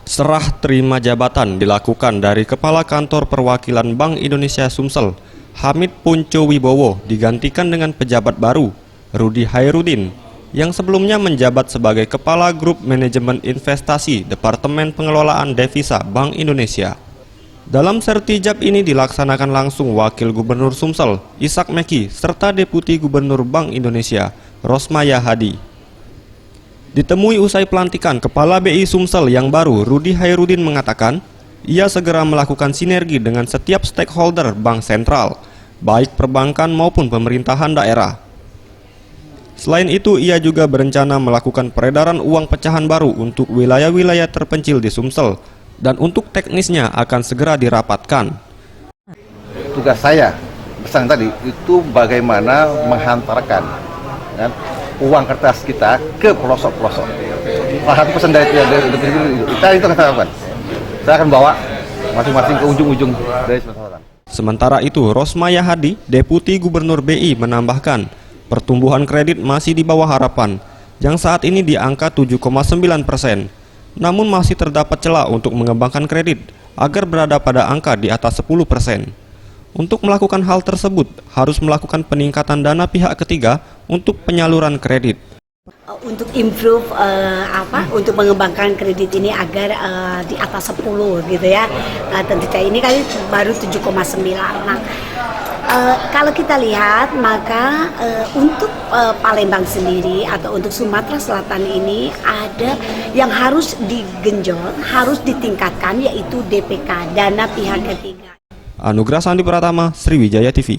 Serah terima jabatan dilakukan dari Kepala Kantor Perwakilan Bank Indonesia Sumsel, Hamid Punco Wibowo, digantikan dengan pejabat baru, Rudi Hairudin, yang sebelumnya menjabat sebagai Kepala Grup Manajemen Investasi Departemen Pengelolaan Devisa Bank Indonesia. Dalam sertijab ini dilaksanakan langsung Wakil Gubernur Sumsel, Ishak Meki, serta Deputi Gubernur Bank Indonesia, Rosmaya Hadi. Ditemui usai pelantikan, Kepala BI Sumsel yang baru, Rudi Hairudin, mengatakan ia segera melakukan sinergi dengan setiap stakeholder bank sentral, baik perbankan maupun pemerintahan daerah. Selain itu, ia juga berencana melakukan peredaran uang pecahan baru untuk wilayah-wilayah terpencil di Sumsel, dan untuk teknisnya akan segera dirapatkan. Tugas saya pesan tadi itu bagaimana menghantarkan uang kertas kita ke pelosok-pelosok. Salah satu pesan dari kita itu akan saya lakukan. Saya akan bawa masing-masing ke ujung-ujung dari Sumatera Selatan. Sementara itu, Rosmaya Hadi, Deputi Gubernur BI, menambahkan pertumbuhan kredit masih di bawah harapan, yang saat ini di angka 7,9%. Namun masih terdapat celah untuk mengembangkan kredit agar berada pada angka di atas 10%. Untuk melakukan hal tersebut, harus melakukan peningkatan dana pihak ketiga untuk penyaluran kredit. Untuk improve untuk mengembangkan kredit ini agar di atas 10 gitu ya. Tentu saja ini kali baru 7,9. Nah, kalau kita lihat maka untuk Palembang sendiri atau untuk Sumatera Selatan ini ada yang harus digenjot, harus ditingkatkan, yaitu DPK, dana pihak ketiga. Anugrah Sandi Pratama, Sriwijaya TV.